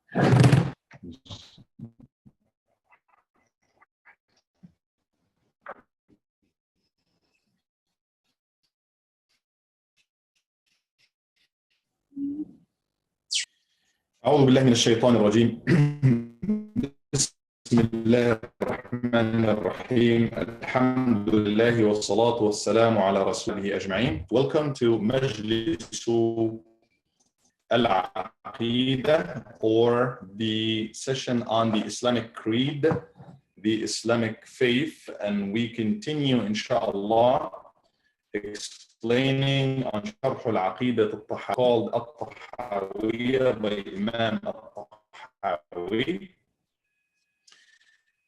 أعوذ بالله من الشيطان الرجيم. بسم الله الرحمن الرحيم. الحمد لله والصلاة والسلام على رسوله أجمعين. Welcome to مجلس العقيدة, or the session on the Islamic creed, the Islamic faith, and we continue inshallah explaining on شرح العقيدة الطحاوية called الطحاوية by Imam الطحاوي.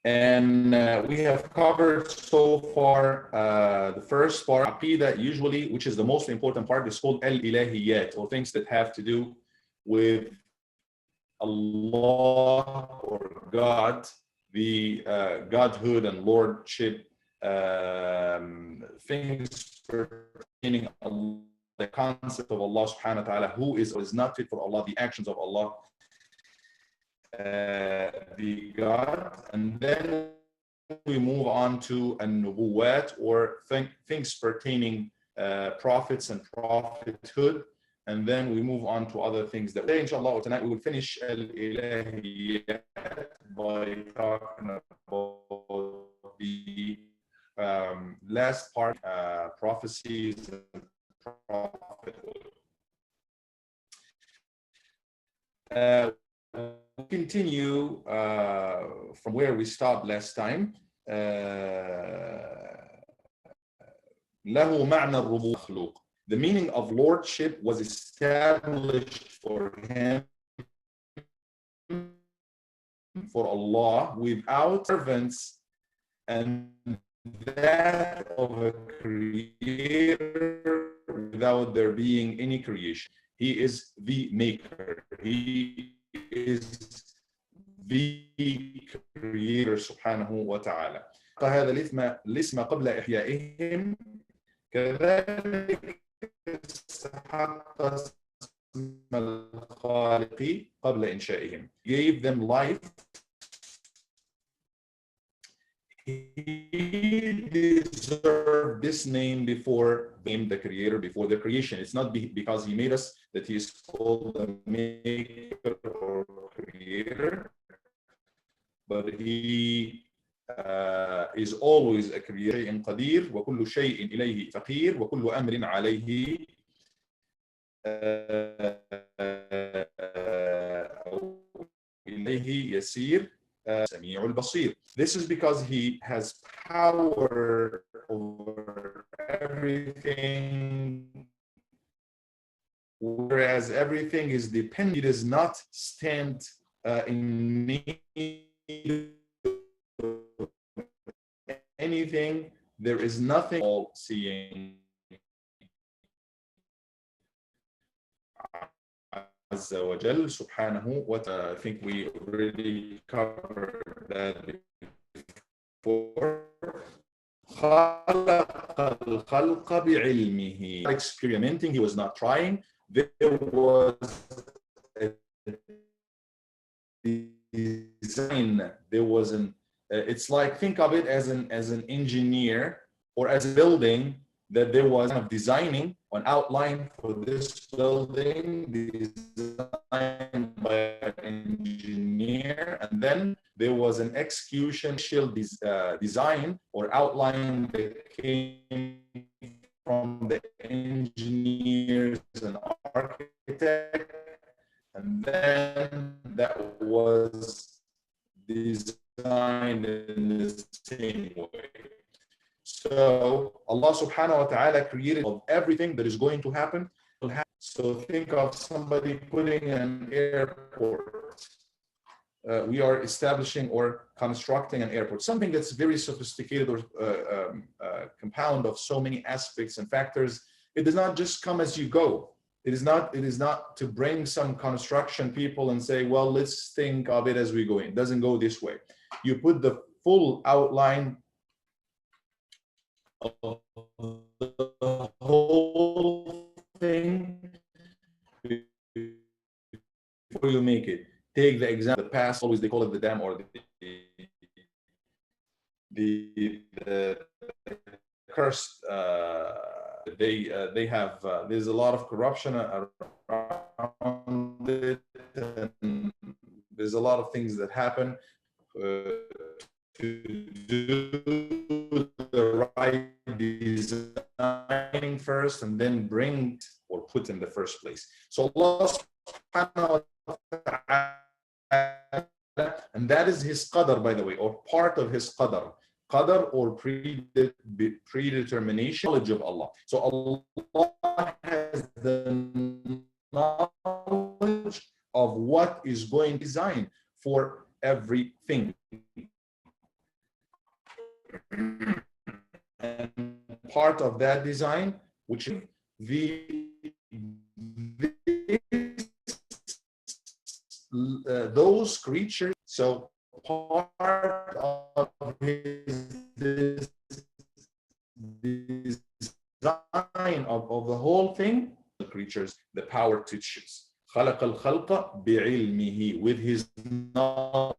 And we have covered so far the first part, Aqidah, usually, which is the most important part, is called al-ilahiyat, or things that have to do with Allah or God, the godhood and lordship, things pertaining to the concept of Allah subhanahu wa ta'ala, who is or is not fit for Allah, the actions of Allah, the God. And then we move on to an-nubuwat, or things pertaining prophets and prophethood. And then we move on to other things that today, inshallah, tonight we will finish al-ilahiyat by talking about the last part, prophecies and prophethood. We'll continue from where we stopped last time. له معنى الربوبية مخلوق. The meaning of lordship was established for him, for Allah, without servants, and that of a creator without there being any creation. He is the maker. He is the creator سبحانه وتعالى. هذا الاسم قبل إحيائهم كذلك استحق اسم الخالق قبل إنشائهم. Gave them life. He deserved this name before being the creator, before the creation. It's not because he made us that he is called the maker or creator, but he is always a creator. شيء قدير وكل شيء إليه فقير وكل أمر عليه إليه يسير سميع البصير. This is because he has power over everything, whereas everything is dependent. He does not stand in need of anything. There is nothing all-seeing. عز وجل سبحانه وتعالى. I think we already covered that before. خلق الخلق بعلمه. Experimenting, he was not trying. There was a design. There was an. It's like, think of it as an engineer or as a building, that there was kind of designing an outline for this building, designed by an engineer, and then there was an execution design or outline that came from the engineers and architect, and then that was designed in the same way. So Allah subhanahu wa ta'ala created of everything that is going to happen. So think of somebody putting an airport. We are establishing or constructing an airport, something that's very sophisticated or compound of so many aspects and factors. It does not just come as you go. It is not to bring some construction people and say, well, let's think of it as we go in. It doesn't go this way. You put the full outline of the whole thing before you make it. Take the example, the past, always they call it the dam or the cursed. They have there's a lot of corruption around it, and there's a lot of things that happen to do the right designing first and then bring or put in the first place. So Allah subhanahu wa ta'ala, and that is his qadr, by the way, or part of his qadr. Qadr or predetermination, knowledge of Allah. So Allah has the knowledge of what is going to be designed for everything. And part of that design, which is those creatures. So part of his design of the whole thing, the creatures, the power to choose. خلق الخلق بعلمه, with his knowledge.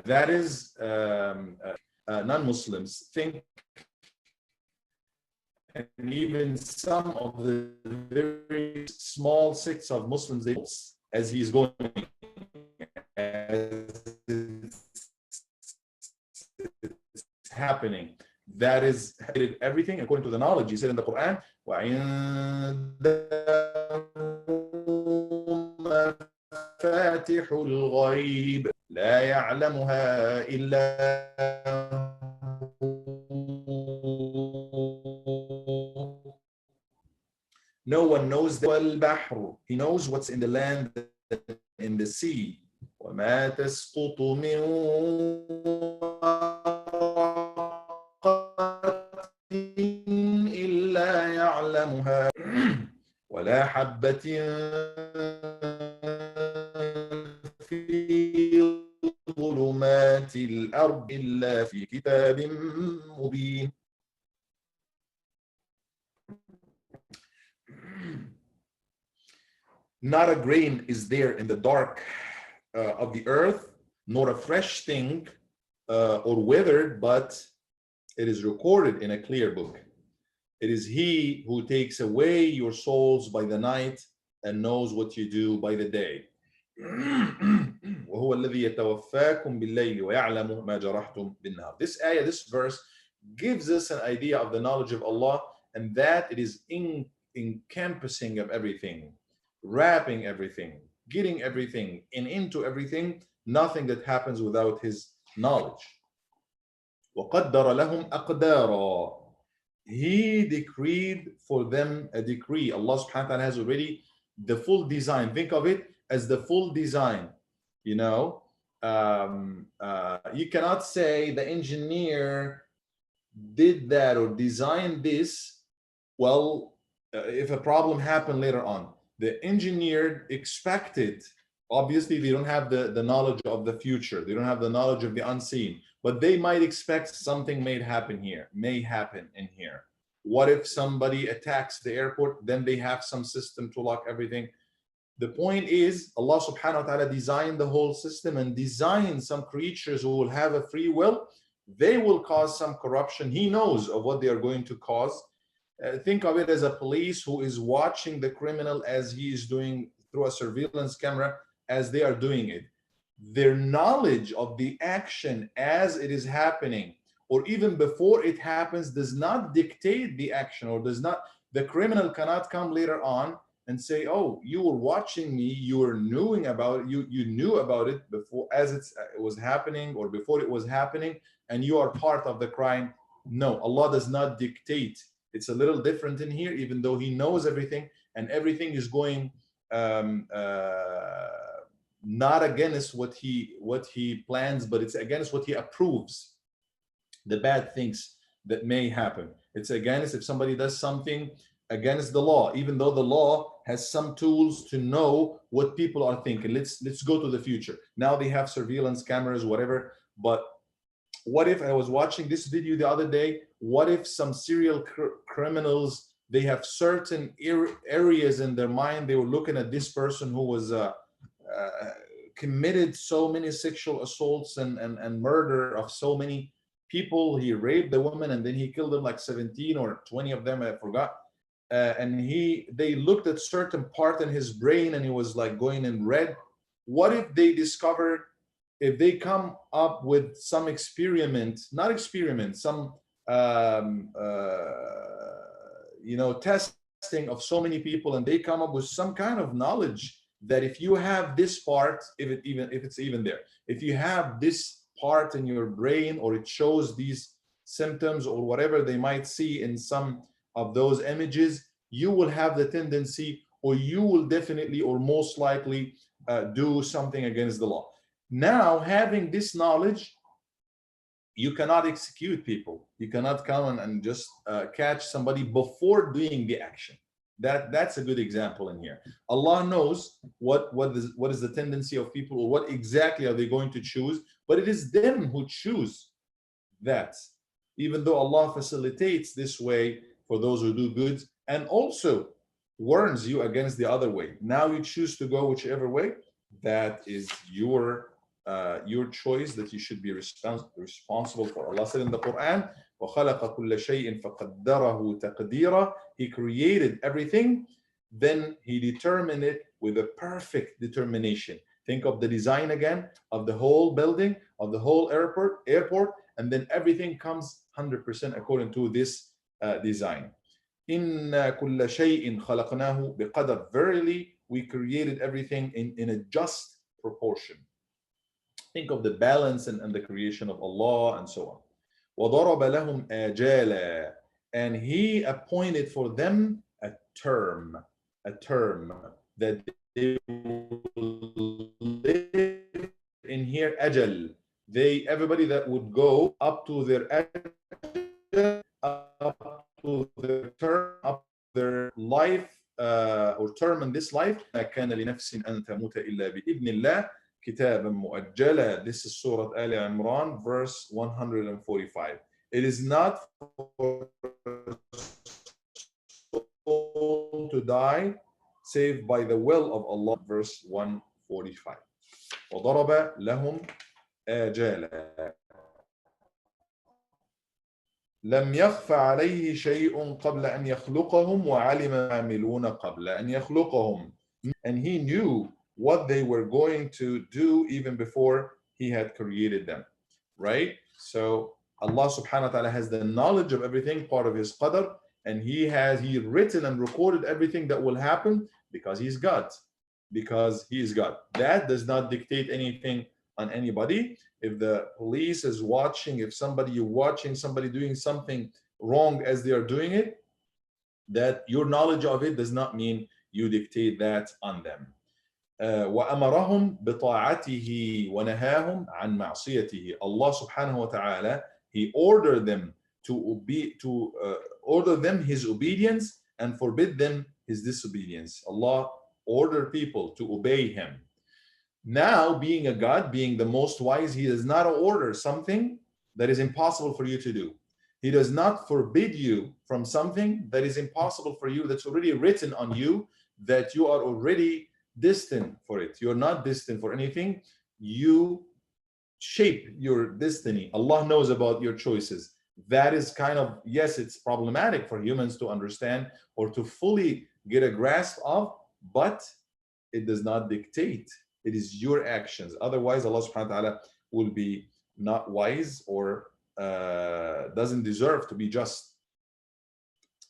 That is, non-Muslims think, and even some of the very small sects of Muslims, they, as he's going, as it's happening, that is everything according to the knowledge. He said in the Quran, مفاتح الغيب لا يعلمها إلا no one knows the البحر. He knows what's in the land, in the sea. وما تسقط من ورقة إلا يعلمها ولا حبة في ظلمات الأرض إلا في كتاب مبين. Not a grain is there in the dark of the earth, nor a fresh thing or withered, but it is recorded in a clear book. It is he who takes away your souls by the night and knows what you do by the day. وهو الذي يتوفاكم بالليل ويعلم ما جرحتم بالنهار. This ayah, this verse gives us an idea of the knowledge of Allah, and that it is encompassing of everything, wrapping everything, getting everything, and into everything, nothing that happens without his knowledge. وقدر لهم أقدارا. He decreed for them a decree. Allah subhanahu wa ta'ala has already the full design. Think of it as the full design. You know, you cannot say the engineer did that or designed this. Well, if a problem happened later on, the engineer expected, obviously they don't have the knowledge of the future, they don't have the knowledge of the unseen, but they might expect something may happen in here. What if somebody attacks the airport? Then they have some system to lock everything. The point is, Allah subhanahu wa ta'ala designed the whole system and designed some creatures who will have a free will. They will cause some corruption. He knows of what they are going to cause. Think of it as a police who is watching the criminal as he is doing through a surveillance camera as they are doing it. Their knowledge of the action as it is happening, or even before it happens, does not dictate the action, or does not, the criminal cannot come later on and say, oh, you were watching me, you were knowing about it, you knew about it before, as it was happening, or before it was happening, and you are part of the crime. No, Allah does not dictate. It's a little different in here, even though he knows everything, and everything is going not against what he plans, but it's against what he approves. The bad things that may happen. It's against if somebody does something against the law, even though the law has some tools to know what people are thinking. Let's go to the future. Now they have surveillance cameras, whatever. But what if, I was watching this video the other day, what if some serial criminals They have certain areas in their mind. They were looking at this person who was committed so many sexual assaults and murder of so many people. He raped the woman and then he killed them, like 17 or 20 of them, I forgot. And they looked at certain part in his brain and he was like going in red. What if they discovered, if they come up with some experiment, not experiment, some testing of so many people, and they come up with some kind of knowledge that if you have this part, if it's even there, if you have this part in your brain, or it shows these symptoms or whatever they might see in some of those images, you will have the tendency, or you will definitely or most likely do something against the law. Now, having this knowledge, you cannot execute people. You cannot come and just catch somebody before doing the action. That's a good example in here. Allah knows what is the tendency of people, or what exactly are they going to choose, but it is them who choose that. Even though Allah facilitates this way for those who do good, and also warns you against the other way. Now you choose to go whichever way. That is your choice, that you should be responsible for. Allah said in the Quran, وَخَلَقَ كُلَّ شَيْءٍ فَقَدَّرَهُ تَقْدِيرًا. He created everything, then he determined it with a perfect determination. Think of the design again of the whole building, of the whole airport, and then everything comes 100% according to this design. إِنَّا كُلَّ شَيْءٍ خَلَقْنَاهُ بِقَدَرٍ. Verily, we created everything in a just proportion. Think of the balance and the creation of Allah and so on. وَضَرَبَ لَهُمْ آجَالًا. And he appointed for them a term that they will live in here, ajal. Everybody that would go up to their ajal, up to their term, up to their life, or term in this life. مَا كَانَ لِنَفْسٍ أَن تَمُوتَ إِلَّا بِإِذْنِ اللَّهِ كِتَابًا مُؤَجَّلًا. This is Surah Al Imran, verse 145. It is not for soul to die save by the will of Allah, verse 145. وَضَرَبَ لَهُمْ آجَالًا لم يخف عليه شيء قبل أن يخلقهم وعلم ما يعملون قبل أن يخلقهم. And he knew what they were going to do even before he had created them. Right? So Allah subhanahu wa ta'ala has the knowledge of everything, part of his qadr, and he written and recorded everything that will happen because he's God. Because he is God. That does not dictate anything on anybody. If the police is watching, if you're watching somebody doing something wrong as they are doing it, that your knowledge of it does not mean you dictate that on them. وَأَمَرَهُمْ بِطَاعَتِهِ وَنَهَاهُمْ عَنْ مَعْصِيَتِهِ. Allah subhanahu wa ta'ala, he ordered them order them his obedience and forbid them his disobedience. Allah ordered people to obey him. Now, being a God, being the most wise, he does not order something that is impossible for you to do. He does not forbid you from something that is impossible for you, that's already written on you, that you are already destined for it. You're not destined for anything. You shape your destiny. Allah knows about your choices. That is kind of, yes, it's problematic for humans to understand or to fully get a grasp of, but it does not dictate. It is your actions. Otherwise, Allah subhanahu wa ta'ala will be not wise or doesn't deserve to be just.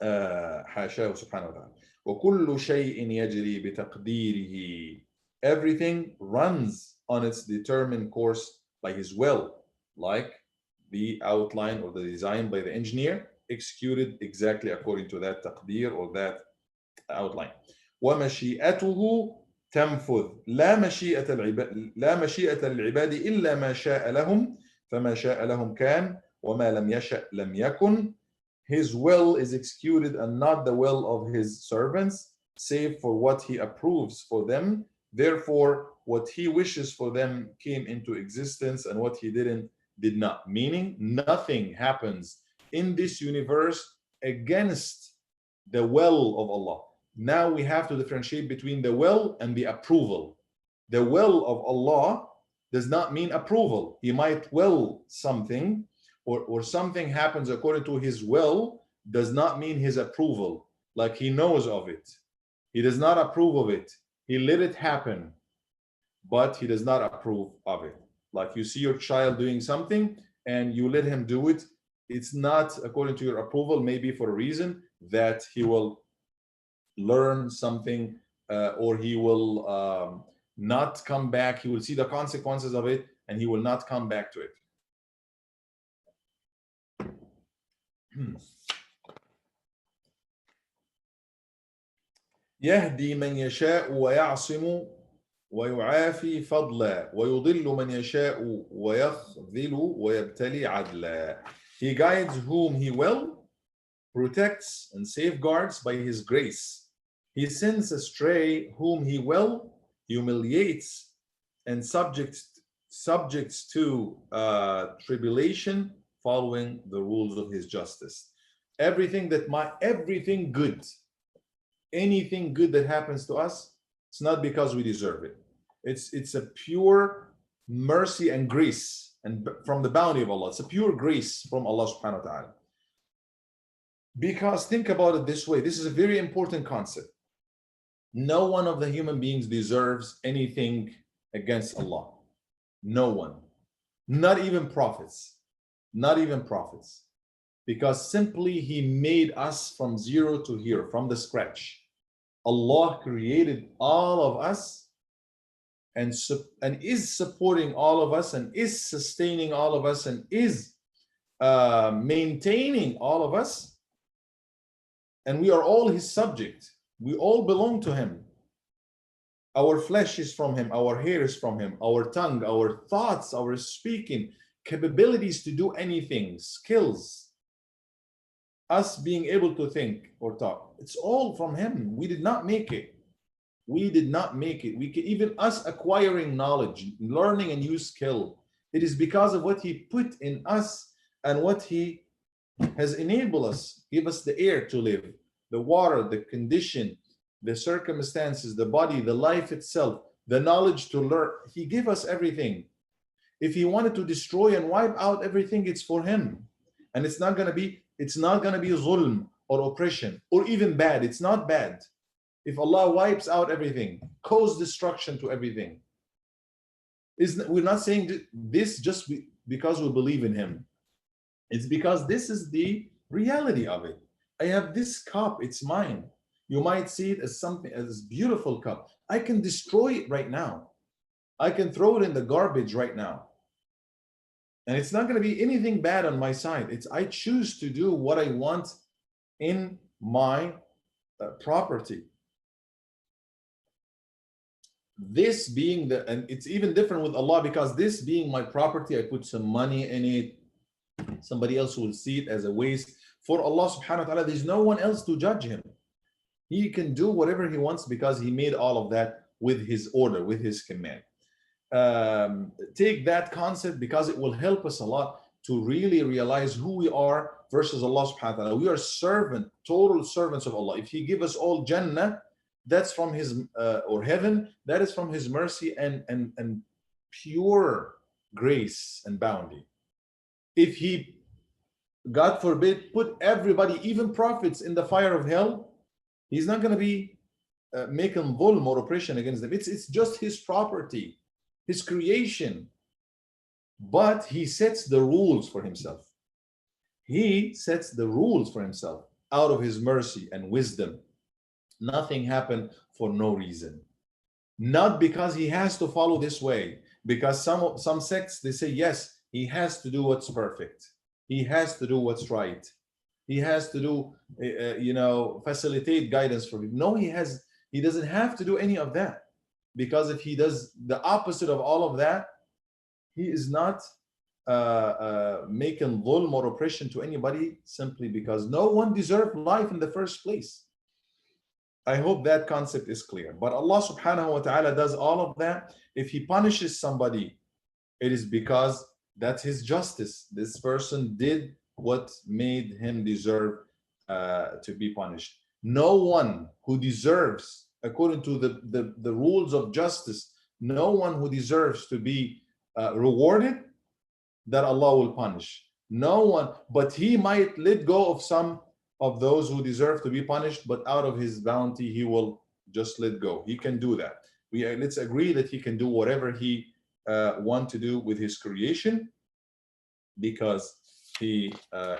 حاشاه سبحانه وتعالى. وكل شيء يجري بتقديره. Everything runs on its determined course by his will, like the outline or the design by the engineer, executed exactly according to that taqdir or that outline. ومشيئته تنفذ. لا مشيئة للعباد إلا ما شاء لهم فما شاء لهم كان وما لم يشأ لم يكن. His will is executed and not the will of his servants, save for what he approves for them. Therefore, what he wishes for them came into existence, and what he did not. Meaning, nothing happens in this universe against The will of Allah. Now we have to differentiate between the will and the approval. The will of Allah does not mean approval. He might will something, or something happens according to his will, does not mean his approval. Like he knows of it. He does not approve of it. He let it happen, but he does not approve of it. Like you see your child doing something and you let him do it. It's not according to your approval, maybe for a reason that he will learn something, or he will not come back. He will see the consequences of it and he will not come back to it. يهدي من يشاء ويعصم ويعافي فضلا ويضل من يشاء ويخذل ويبتلي عدلا. He guides whom he will, protects and safeguards by his grace. He sends astray whom he will, humiliates and subjects to tribulation, following the rules of his justice. Everything good, anything good that happens to us, it's not because we deserve it. It's a pure mercy and grace, and from the bounty of Allah. It's a pure grace from Allah subhanahu wa ta'ala. Because think about it this way, this is a very important concept. No one of the human beings deserves anything against Allah. No one. Not even prophets. Not even prophets. Because simply He made us from zero to here, from the scratch. Allah created all of us and is supporting all of us and is sustaining all of us and is maintaining all of us. And we are all His subject. We all belong to Him. Our flesh is from Him. Our hair is from Him. Our tongue, our thoughts, our speaking, capabilities to do anything, skills, us being able to think or talk. It's all from Him. We did not make it. We did not make it. Even us acquiring knowledge, learning a new skill, it is because of what He put in us and what He has enabled us, give us the air to live, the water, the condition, the circumstances, the body, the life itself, the knowledge to learn. He gave us everything. If He wanted to destroy and wipe out everything, it's for Him. And it's not going to be zulm or oppression or even bad. It's not bad. If Allah wipes out everything, cause destruction to everything. We're not saying this just because we believe in Him. It's because this is the reality of it. I have this cup, it's mine. You might see it as something, as beautiful cup. I can destroy it right now. I can throw it in the garbage right now. And it's not going to be anything bad on my side. I choose to do what I want in my property. This being and it's even different with Allah, because this being my property, I put some money in it. Somebody else will see it as a waste. For Allah subhanahu wa ta'ala, there's no one else to judge Him. He can do whatever He wants because He made all of that with His order, with His command. Take that concept, because it will help us a lot to really realize who we are versus Allah subhanahu wa ta'ala. We are total servants of Allah. If He give us all Jannah, that's from His, or heaven, that is from His mercy and pure grace and bounty. If He, God forbid, put everybody, even prophets, in the fire of hell, He's not going to be making dhulm or oppression against them. It's just His property, His creation. But He sets the rules for Himself. He sets the rules for Himself out of His mercy and wisdom. Nothing happened for no reason. Not because He has to follow this way. Because some sects, they say, yes, He has to do what's perfect. He has to do what's right. He has to do, facilitate guidance for people. No, He doesn't have to do any of that. Because if He does the opposite of all of that, He is not making dhulm or oppression to anybody, simply because no one deserved life in the first place. I hope that concept is clear. But Allah subhanahu wa ta'ala does all of that. If He punishes somebody, it is because that's His justice. This person did what made him deserve to be punished. No one who deserves, according to the rules of justice, no one who deserves to be rewarded, that Allah will punish. No one, but He might let go of some of those who deserve to be punished, but out of His bounty, He will just let go. He can do that. Let's agree that He can do whatever He want to do with His creation, because He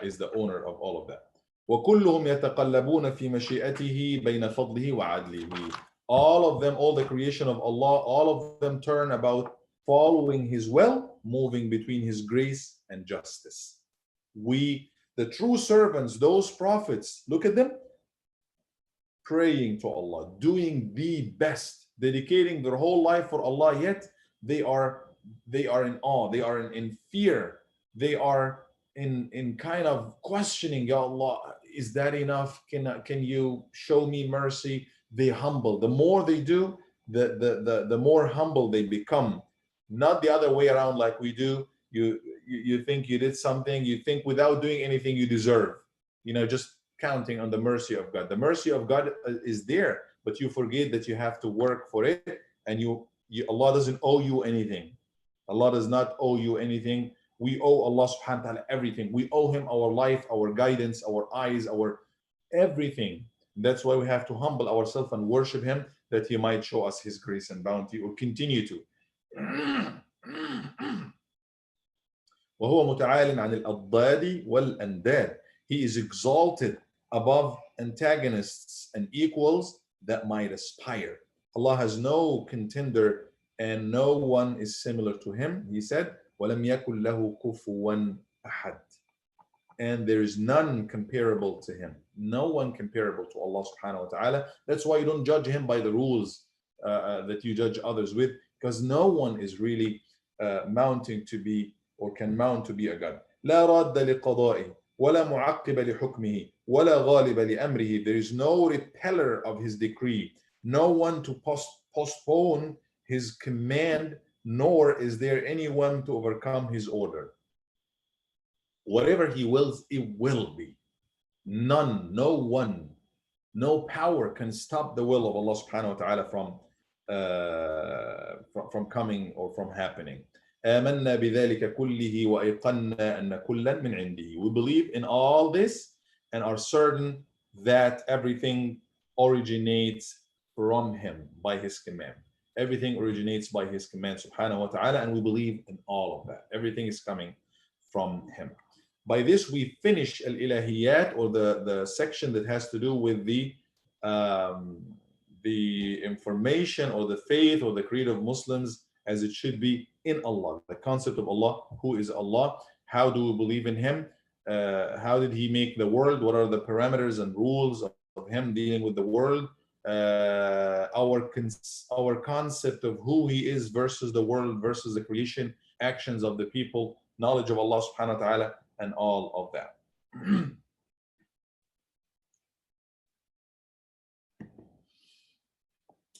is the owner of all of that. وَكُلُّهُمْ يَتَقَلَّبُونَ فِي مَشِيئَتِهِ بَيْنَ فَضْلِهِ وَعَدْلِهِ. All of them, all the creation of Allah, all of them turn about following His will, moving between His grace and justice. We, the true servants, those prophets, look at them, praying to Allah, doing the best, dedicating their whole life for Allah, yet they are in awe, they are in fear, they are in kind of questioning, Ya Allah, is that enough? Can you show me mercy? They humble. The more they do, the more humble they become. Not the other way around like we do. You think you did something, you think without doing anything you deserve. Just counting on the mercy of God. The mercy of God is there, but you forget that you have to work for it, and Allah doesn't owe you anything. Allah does not owe you anything. We owe Allah subhanahu wa ta'ala everything. We owe Him our life, our guidance, our eyes, our everything. That's why we have to humble ourselves and worship Him, that He might show us His grace and bounty, or continue to. وهو متعال عن الأضداد والأنداد. He is exalted above antagonists and equals that might aspire. Allah has no contender and no one is similar to Him. He said, وَلَمْ يَكُنْ لَهُ كُفُوًا أَحَدٍ. And there is none comparable to Him. No one comparable to Allah subhanahu wa ta'ala. That's why you don't judge Him by the rules that you judge others with, because no one is really mounting to be, or can mount to be, a God. لا راد لقضائه ولا معقب لحكمه ولا غالب لأمره. There is no repeller of His decree, no one to postpone His command, nor is there anyone to overcome His order. Whatever He wills, it will be. None, no one, no power can stop the will of Allah subhanahu wa ta'ala from coming or from happening. آمنا بذلك كله وأيقنا أن كلا من عنده. We believe in all this and are certain that everything originates from Him by His command. Everything originates by His command subhanahu wa ta'ala, and we believe in all of that. Everything is coming from Him. By this we finish al-ilahiyat, or the section that has to do with the information or the faith or the creed of Muslims as it should be in Allah. The concept of Allah, who is Allah, how do we believe in Him, how did He make the world, what are the parameters and rules of Him dealing with the world, our concept of who He is versus the world versus the creation, actions of the people, knowledge of Allah subhanahu wa ta'ala, and all of that.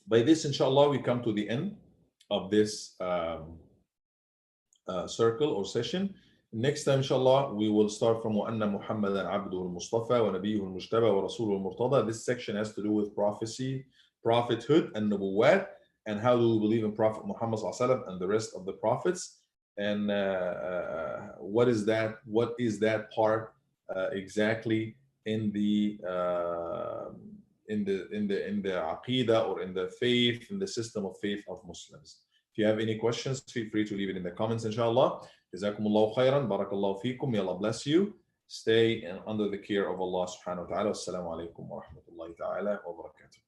By this, inshallah, we come to the end of this circle or session. Next time, inshallah, we will start from وَأَنَّ مُحَمَّدًا عَبْدُهُ الْمُصْطَفَى وَنَبِيُّهُ الْمُجْتَبَى وَرَسُولُهُ الْمُرْتَضَى. This section has to do with prophecy, prophethood, and nubuwwat, and how do we believe in Prophet Muhammad ﷺ and the rest of the prophets, and what is that part exactly in the aqidah, or in the faith, in the system of faith of Muslims. If you have any questions, feel free to leave it in the comments, inshallah. Jazakumullahu khairan, barakallahu feekum, may Allah bless you. Stay under the care of Allah subhanahu wa ta'ala. Assalamu alaikum wa rahmatullahi ta'ala wa barakatuh.